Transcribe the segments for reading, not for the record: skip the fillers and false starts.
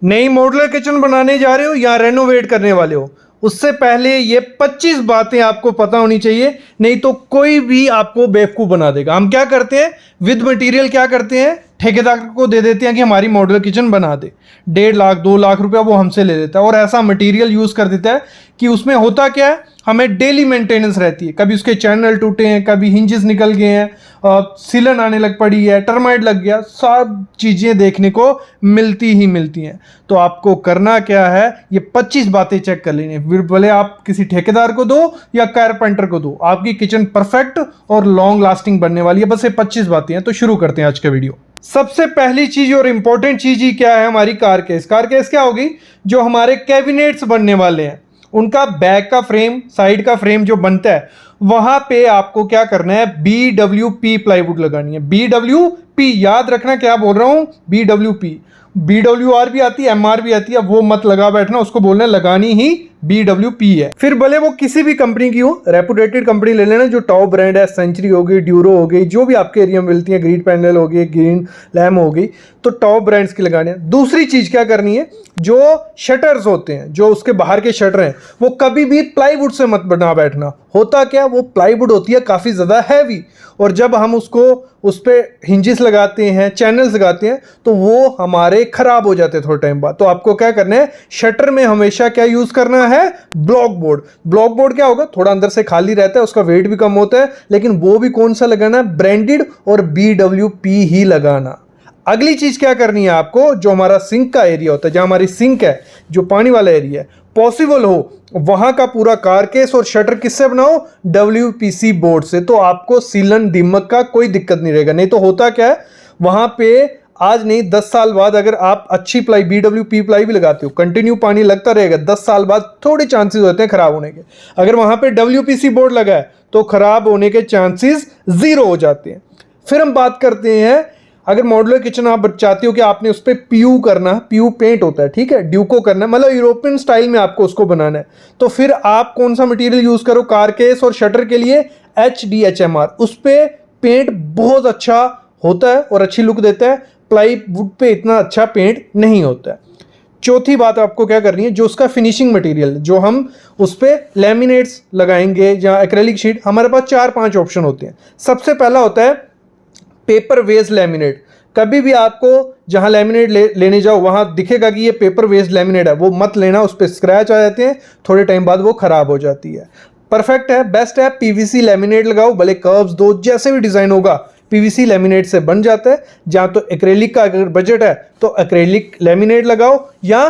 नई modular kitchen बनाने जा रहे हो या रेनोवेट करने वाले हो, उससे पहले ये 25 बातें आपको पता होनी चाहिए, नहीं तो कोई भी आपको बेवकूफ़ बना देगा। हम क्या करते हैं, विद मटेरियल क्या करते हैं, ठेकेदार को दे देते हैं कि हमारी मॉड्यूलर किचन बना दे। 1.5 लाख 2 लाख रुपया वो हमसे ले लेता है और ऐसा मटेरियल यूज़ कर देता है कि उसमें होता क्या है, हमें डेली मेंटेनेंस रहती है। कभी उसके चैनल टूटे हैं, कभी हिंजेस निकल गए हैं, सीलन आने लग पड़ी है, टर्माइट लग गया, सब चीज़ें देखने को मिलती ही मिलती हैं। तो आपको करना क्या है, ये 25 बातें चेक कर लेनी है। भले आप किसी ठेकेदार को दो या कारपेंटर को दो, आपकी किचन परफेक्ट और लॉन्ग लास्टिंग बनने वाली है। बस ये 25 बातें हैं। तो शुरू करते हैं आज का वीडियो। सबसे पहली चीज और इंपॉर्टेंट चीज ही क्या है, हमारी कार केस क्या होगी, जो हमारे कैबिनेट्स बनने वाले हैं उनका बैक का फ्रेम, साइड का फ्रेम जो बनता है, वहां पे आपको क्या करना है, BWP प्लाईवुड लगानी है। BWP याद रखना, क्या बोल रहा हूं, BWP। BWR भी आती है, MR भी आती है, वो मत लगा बैठना, उसको बोलना है लगानी ही BWP है। फिर भले वो किसी भी कंपनी की हो, रेपुटेटेड कंपनी ले लेना, जो टॉप ब्रांड है, सेंचुरी हो गई, ड्यूरो हो गई, जो भी आपके एरिया में मिलती है, ग्रीन पैनल हो गई, ग्रीन लैम हो गई, तो टॉप ब्रांड्स की लगानी है। दूसरी चीज क्या करनी है, जो शटर्स होते हैं, जो उसके बाहर के शटर हैं, वो कभी भी प्लाईवुड से मत बना बैठना। होता क्या, वो प्लाईवुड होती है काफी ज्यादा हैवी, और जब हम उसको उस पर हिंजेस लगाते हैं, चैनल्स लगाते हैं, तो वो हमारे खराब हो जाते हैं थोड़े टाइम बाद। तो आपको क्या करना है, शटर में हमेशा क्या यूज करना है, ब्लॉक बोर्ड। ब्लॉक बोर्ड क्या होगा, थोड़ा अंदर से खाली रहता है, उसका वेट भी कम होता है, लेकिन वो भी कौन सा लगाना है, ब्रांडेड और BWP ही लगाना। अगली चीज क्या करनी है आपको, जो हमारा सिंक का एरिया होता है, जहां हमारी सिंक है, जो पानी वाला एरिया है, पॉसिबल हो वहां का पूरा कारकेस और शटर किससे बनाओ, WPC बोर्ड से। तो आपको सीलन दीमक का कोई दिक्कत नहीं रहेगा। नहीं तो होता क्या है, वहां पे आज नहीं 10 साल बाद अगर आप अच्छी प्लाई BWP प्लाई भी लगाते हो, कंटिन्यू पानी लगता रहेगा, 10 साल बाद थोड़े चांसेस होते हैं खराब होने के। अगर वहां पे WPC बोर्ड लगा है तो खराब होने के चांसेस 0 हो जाते हैं। फिर हम बात करते हैं, अगर मॉड्यूलर किचन आप चाहते हो कि आपने उस पर PU करना, PU पेंट होता है, ठीक है, ड्यूको करना है, मतलब यूरोपियन स्टाइल में आपको उसको बनाना है, तो फिर आप कौन सा मटेरियल यूज करो, कारकेस और शटर के लिए HDHMR। उस पर पेंट बहुत अच्छा होता है और अच्छी लुक देता है, प्लाईवुड पे इतना अच्छा पेंट नहीं होता है। चौथी बात आपको क्या करनी है, जो उसका फिनिशिंग मटेरियल, जो हम उस पर लैमिनेट्स लगाएंगे या एक्रेलिक शीट, हमारे पास 4-5 ऑप्शन होते हैं। सबसे पहला होता है पेपर वेस्ड लैमिनेट। कभी भी आपको जहां लैमिनेट लेने जाओ वहां दिखेगा कि ये पेपर वेस्ड लैमिनेट है, वो मत लेना, उस पर स्क्रैच आ जाते हैं, थोड़े टाइम बाद वो खराब हो जाती है। परफेक्ट है, बेस्ट है, PVC लैमिनेट लगाओ, भले कर्व्स दो, जैसे भी डिजाइन होगा PVC लैमिनेट से बन जाता है। जहां तो एक्रेलिक का अगर बजट है तो एक्रेलिक लैमिनेट लगाओ या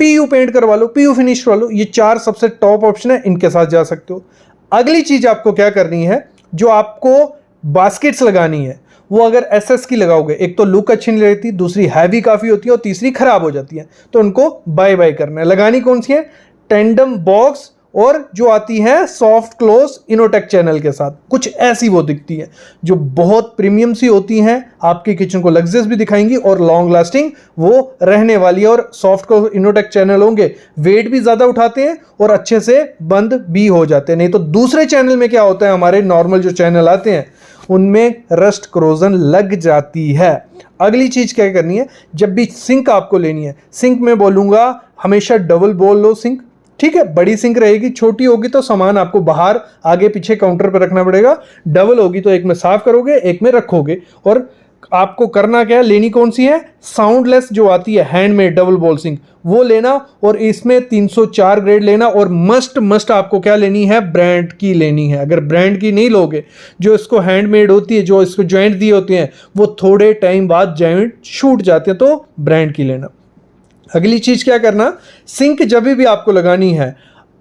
PU पेंट करवा लो, PU फिनिश करवा लो। ये 4 सबसे टॉप ऑप्शन है, इनके साथ जा सकते हो। अगली चीज आपको क्या करनी है, जो आपको बास्केट्स लगानी है, वो अगर SS की लगाओगे, एक तो लुक अच्छी नहीं रहती, दूसरी हैवी काफी होती है और तीसरी खराब हो जाती है, तो उनको बाय बाय करना है। लगानी कौन सी है, टेंडम बॉक्स, और जो आती है सॉफ्ट क्लोज इनोटेक चैनल के साथ, कुछ ऐसी वो दिखती है, जो बहुत प्रीमियम सी होती हैं, आपकी किचन को लग्जरियस भी दिखाएंगी और लॉन्ग लास्टिंग वो रहने वाली है। और सॉफ्ट क्लोज इनोटेक चैनल होंगे, वेट भी ज्यादा उठाते हैं और अच्छे से बंद भी हो जाते हैं। नहीं तो दूसरे चैनल में क्या होता है, हमारे नॉर्मल जो चैनल आते हैं उनमें रस्ट क्रोजन लग जाती है। अगली चीज क्या करनी है, जब भी सिंक आपको लेनी है, सिंक में बोलूंगा हमेशा डबल बोल लो सिंक, ठीक है, बड़ी सिंक रहेगी, छोटी होगी तो सामान आपको बाहर आगे पीछे काउंटर पर रखना पड़ेगा। डबल होगी तो एक में साफ करोगे, एक में रखोगे। और आपको करना क्या है, लेनी कौन सी है, साउंडलेस जो आती है हैंडमेड डबल बॉल सिंक, वो लेना, और इसमें 304 ग्रेड लेना। और मस्ट आपको क्या लेनी है, ब्रांड की लेनी है। अगर ब्रांड की नहीं लोगे, जो इसको हैंडमेड होती है, जो इसको जॉइंट दिए होते हैं, वो थोड़े टाइम बाद जॉइंट छूट जाते हैं, तो ब्रांड की लेना। अगली चीज क्या करना, सिंक जब भी आपको लगानी है,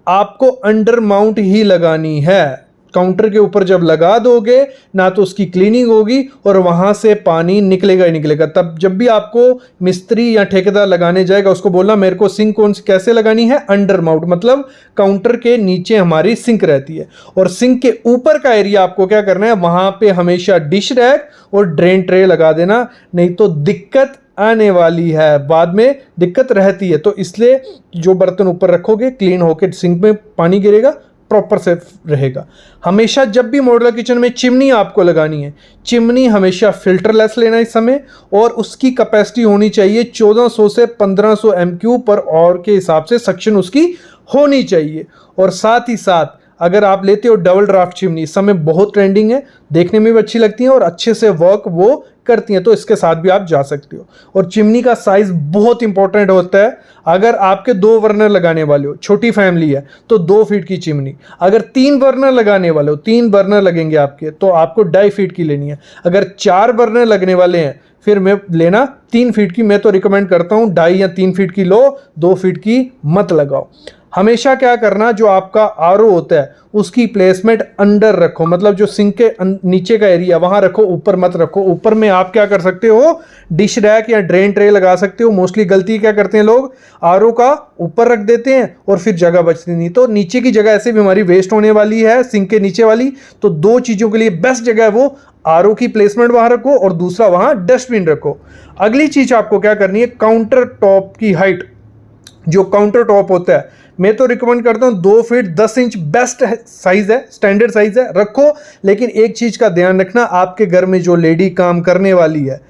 आपको अंडर माउंट ही लगानी है। काउंटर के ऊपर जब लगा दोगे ना, तो उसकी क्लीनिंग होगी और वहां से पानी निकलेगा ही निकलेगा। तब जब भी आपको मिस्त्री या ठेकेदार लगाने जाएगा, उसको बोलना मेरे को सिंक कौन सी कैसे लगानी है, अंडर माउंट, मतलब काउंटर के नीचे हमारी सिंक रहती है। और सिंक के ऊपर का एरिया आपको क्या करना है, वहां पे हमेशा डिश रैक और ड्रेन ट्रे लगा देना, नहीं तो दिक्कत आने वाली है, बाद में दिक्कत रहती है। तो इसलिए जो बर्तन ऊपर रखोगे, क्लीन होकर सिंक में पानी गिरेगा, प्रॉपर से रहेगा। हमेशा जब भी मॉड्यूलर किचन में चिमनी आपको लगानी है, चिमनी हमेशा फिल्टरलेस लेना इस समय, और उसकी कैपेसिटी होनी चाहिए 1400 से 1500 MQ पर और के हिसाब से सक्शन उसकी होनी चाहिए। और साथ ही साथ अगर आप लेते हो डबल ड्राफ्ट चिमनी, इस समय बहुत ट्रेंडिंग है, देखने में भी अच्छी लगती हैं और अच्छे से वर्क वो करती हैं, तो इसके साथ भी आप जा सकते हो। और चिमनी का साइज बहुत इंपॉर्टेंट होता है। अगर आपके 2 बर्नर लगाने वाले हो, छोटी फैमिली है, तो 2 फीट की चिमनी। अगर 3 बर्नर लगाने वाले हो, 3 बर्नर लगेंगे आपके, तो आपको 2.5 फीट की लेनी है। अगर 4 बर्नर लगने वाले हैं, फिर मैं लेना 3 फीट की। मैं तो रिकमेंड करता हूँ 2.5 या 3 फीट की लो, 2 फीट की मत लगाओ। हमेशा क्या करना, जो आपका आरओ होता है उसकी प्लेसमेंट अंडर रखो, मतलब जो सिंक के नीचे का एरिया वहां रखो, ऊपर मत रखो। ऊपर में आप क्या कर सकते हो, डिश रैक या ड्रेन ट्रे लगा सकते हो। मोस्टली गलती क्या करते हैं लोग, आरओ का ऊपर रख देते हैं और फिर जगह बचती नहीं, तो नीचे की जगह ऐसे भी हमारी वेस्ट होने वाली है, सिंक के नीचे वाली। तो 2 चीजों के लिए बेस्ट जगह है वो, आरओ की प्लेसमेंट वहां रखो और दूसरा वहां डस्टबिन रखो। अगली चीज आपको क्या करनी है, काउंटर टॉप की हाइट। जो काउंटर टॉप होता है, मैं तो रिकमेंड करता हूं 2 फीट 10 इंच बेस्ट साइज है, स्टैंडर्ड साइज है, रखो। लेकिन एक चीज का ध्यान रखना, आपके घर में जो लेडी काम करने वाली है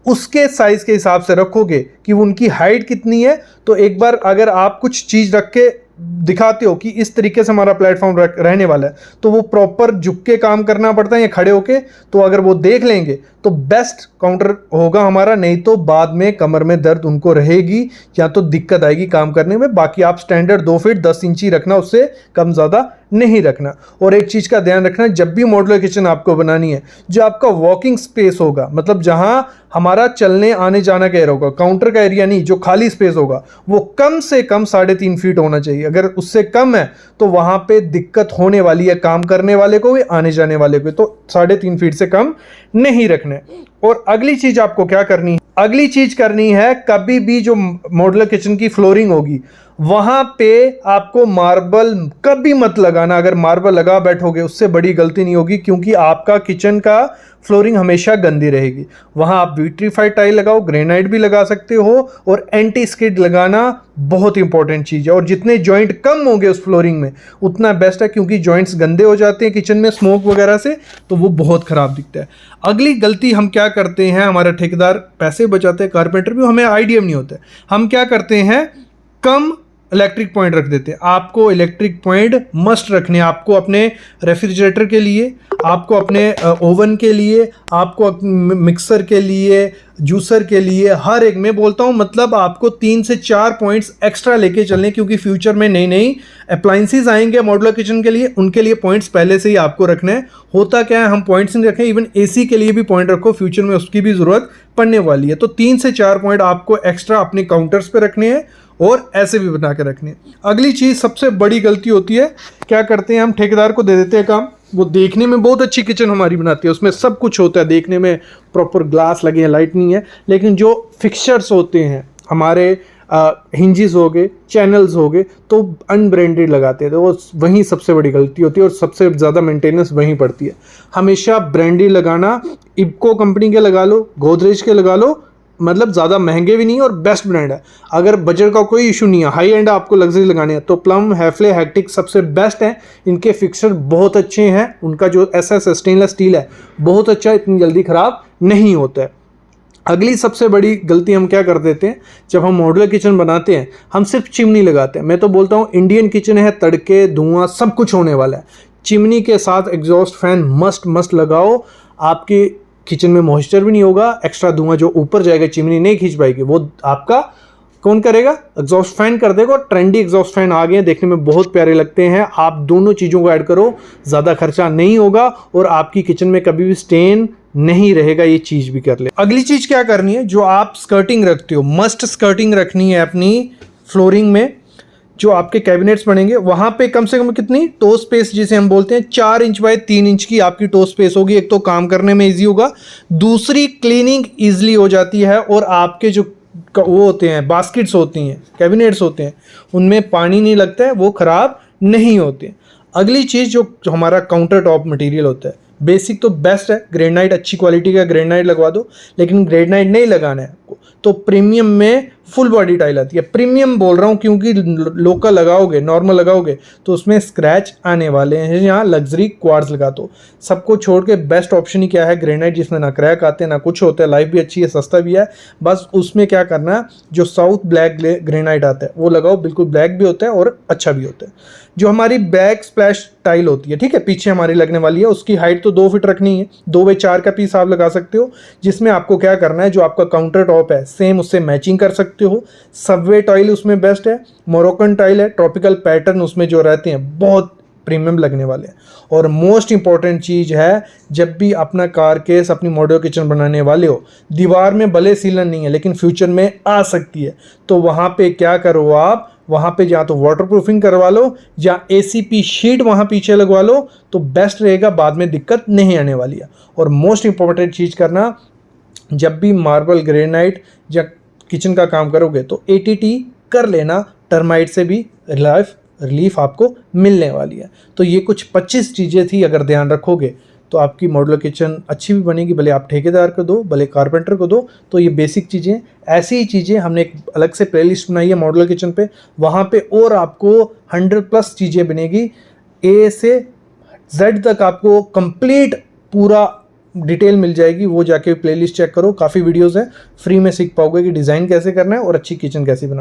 उसके साइज के हिसाब से रखोगे कि उनकी हाइट कितनी है। तो एक बार अगर आप कुछ चीज रख के दिखाते हो कि इस तरीके से हमारा प्लेटफॉर्म रहने वाला है, तो वो प्रॉपर झुक के काम करना पड़ता है या खड़े होके, तो अगर वो देख लेंगे तो बेस्ट काउंटर होगा हमारा। नहीं तो बाद में कमर में दर्द उनको रहेगी या तो दिक्कत आएगी काम करने में। बाकी आप स्टैंडर्ड 2 फीट 10 इंच ही रखना, उससे कम ज़्यादा नहीं रखना। और एक चीज़ का ध्यान रखना, जब भी मॉड्यूलर किचन आपको बनानी है, जो आपका वॉकिंग स्पेस होगा, मतलब जहां हमारा चलने आने जाना का एरिया होगा, काउंटर का एरिया नहीं, जो खाली स्पेस होगा, वो कम से कम 3.5 फीट होना चाहिए। अगर उससे कम है तो वहां पे दिक्कत होने वाली है काम करने वाले को भी, आने जाने वाले को। तो 3.5 फीट से कम नहीं रखना है। और अगली चीज आपको क्या करनी है, अगली चीज करनी है, कभी भी जो मॉड्यूलर किचन की फ्लोरिंग होगी वहां पे आपको मार्बल कभी मत लगाना। अगर मार्बल लगा बैठोगे उससे बड़ी गलती नहीं होगी, क्योंकि आपका किचन का फ्लोरिंग हमेशा गंदी रहेगी। वहां आप विट्रीफाइड टाइल लगाओ, ग्रेनाइट भी लगा सकते हो, और एंटी स्किड लगाना बहुत इंपॉर्टेंट चीज है। और जितने जॉइंट कम होंगे उस फ्लोरिंग में उतना बेस्ट है, क्योंकि जॉइंट्स गंदे हो जाते हैं किचन में स्मोक वगैरह से, तो वो बहुत खराब दिखता है। अगली गलती हम क्या करते हैं, हमारा ठेकेदार पैसे बचाते हैं, कारपेंटर भी, हमें आइडिया नहीं होता है। हम क्या करते हैं, कम इलेक्ट्रिक पॉइंट रख देते हैं। आपको इलेक्ट्रिक पॉइंट मस्ट रखने, आपको अपने रेफ्रिजरेटर के लिए, आपको अपने ओवन के लिए, आपको मिक्सर के लिए, जूसर के लिए, हर एक में बोलता हूँ, मतलब आपको 3 से 4 पॉइंट्स एक्स्ट्रा लेके चलने, क्योंकि फ्यूचर में नई नई अप्लाइंसेस आएंगे मॉड्यूलर किचन के लिए, उनके लिए पॉइंट्स पहले से ही आपको रखने हैं। होता क्या है, हम पॉइंट्स नहीं रखें, इवन एसी के लिए भी पॉइंट रखो, फ्यूचर में उसकी भी ज़रूरत पड़ने वाली है। तो 3 से 4 पॉइंट आपको एक्स्ट्रा अपने काउंटर्स पे रखने हैं और ऐसे भी बना के रखने हैं। अगली चीज़ सबसे बड़ी गलती होती है, क्या करते हैं हम, ठेकेदार को दे देते हैं काम, वो देखने में बहुत अच्छी किचन हमारी बनाती है, उसमें सब कुछ होता है, देखने में प्रॉपर ग्लास लगे हैं, लाइट नहीं है, लेकिन जो फिक्सचर्स होते हैं हमारे, हिंजेस हो गए, चैनल्स हो गए, तो अनब्रांडेड लगाते हैं, तो वो वहीं सबसे बड़ी गलती होती है और सबसे ज़्यादा मेंटेनेंस वहीं पड़ती है। हमेशा ब्रांडेड लगाना, इब्को कंपनी के लगा लो, गोदरेज के लगा लो, मतलब ज़्यादा महंगे भी नहीं और बेस्ट ब्रांड है। अगर बजट का कोई इशू नहीं है, हाई एंड आपको लग्जरी लगाने हैं, तो प्लम, हैफले, हैक्टिक सबसे बेस्ट हैं। इनके फिक्सर बहुत अच्छे हैं, उनका जो एसएस स्टेनलेस स्टील है बहुत अच्छा है, इतनी जल्दी ख़राब नहीं होता है। अगली सबसे बड़ी गलती हम क्या कर देते हैं, जब हम मॉड्यूलर किचन बनाते हैं, हम सिर्फ चिमनी लगाते हैं। मैं तो बोलता हूँ इंडियन किचन है, तड़के, धुआं सब कुछ होने वाला है। चिमनी के साथ एग्जॉस्ट फैन मस्ट लगाओ, आपकी किचन में मॉइस्चर भी नहीं होगा, एक्स्ट्रा धुआं जो ऊपर जाएगा चिमनी नहीं खींच पाएगी, वो आपका कौन करेगा, एग्जॉस्ट फैन कर देगा। और ट्रेंडी एग्जॉस्ट फैन आ गए हैं, देखने में बहुत प्यारे लगते हैं। आप दोनों चीज़ों को ऐड करो, ज़्यादा खर्चा नहीं होगा और आपकी किचन में कभी भी स्टेन नहीं रहेगा, ये चीज़ भी कर ले। अगली चीज़ क्या करनी है, जो आप स्कर्टिंग रखते हो, मस्ट स्कर्टिंग रखनी है अपनी फ्लोरिंग में। जो आपके कैबिनेट्स बनेंगे वहां पे कम से कम कितनी टो स्पेस, जिसे हम बोलते हैं 4 इंच बाय 3 इंच की आपकी टो स्पेस होगी। एक तो काम करने में इजी होगा, दूसरी क्लीनिंग इजीली हो जाती है, और आपके जो वो होते हैं बास्केट्स होती हैं, कैबिनेट्स होते हैं, उनमें पानी नहीं लगता है, वो खराब नहीं होते। अगली चीज़ जो हमारा काउंटर टॉप मटेरियल होता है, बेसिक तो बेस्ट है, ग्रेनाइट अच्छी क्वालिटी का ग्रेनाइट लगवा दो, लेकिन ग्रेनाइट नहीं लगाना है आपको, तो प्रीमियम में फुल बॉडी टाइल आती है। प्रीमियम बोल रहा हूँ क्योंकि लोकल लगाओगे, नॉर्मल लगाओगे तो उसमें स्क्रैच आने वाले हैं। यहाँ लग्जरी क्वार्ट्ज लगा दो। सबको छोड़ के बेस्ट ऑप्शन ही क्या है, ग्रेनाइट, जिसमें ना क्रैक आते ना कुछ होता है, लाइफ भी अच्छी है, सस्ता भी है। बस उसमें क्या करना है, जो साउथ ब्लैक ग्रेनाइट आता है वो लगाओ, बिल्कुल ब्लैक भी होता है और अच्छा भी होता है। जो हमारी बैक स्प्लैश टाइल होती है, ठीक है, पीछे हमारी लगने वाली है, उसकी हाइट तो 2 फीट रखनी है। 2x4 का पीस आप लगा सकते हो, जिसमें आपको क्या करना है, जो आपका काउंटर टॉप है सेम उससे मैचिंग कर सकते हो। सबवे टाइल उसमें बेस्ट है, मोरक्कन टाइल है, ट्रॉपिकल पैटर्न उसमें जो रहते हैं बहुत प्रीमियम लगने वाले हैं। और मोस्ट इंपॉर्टेंट चीज़ है, जब भी अपना कार केस, अपनी मॉड्यूलर किचन बनाने वाले हो, दीवार में भले सीलन नहीं है लेकिन फ्यूचर में आ सकती है, तो वहाँ पे क्या करो आप, वहाँ पे या तो वाटर प्रूफिंग करवा लो या ACP शीट वहाँ पीछे लगवा लो, तो बेस्ट रहेगा, बाद में दिक्कत नहीं आने वाली है। और मोस्ट इंपॉर्टेंट चीज़ करना, जब भी मार्बल, ग्रेनाइट या किचन का काम करोगे तो ATT कर लेना, टर्माइट से भी रिलीफ आपको मिलने वाली है। तो ये कुछ 25 चीज़ें थी, अगर ध्यान रखोगे तो आपकी मॉड्यूलर किचन अच्छी भी बनेगी, भले आप ठेकेदार को दो, भले कारपेंटर को दो। तो ये बेसिक चीज़ें, ऐसी ही चीज़ें हमने एक अलग से प्लेलिस्ट बनाई है मॉड्यूलर किचन पे, वहाँ पे और आपको 100+ चीज़ें बनेगी। A से Z तक आपको कंप्लीट पूरा डिटेल मिल जाएगी, वो जाके प्लेलिस्ट चेक करो, काफ़ी वीडियोज़ हैं, फ्री में सीख पाओगे कि डिज़ाइन कैसे करना है और अच्छी किचन कैसे बनाना है।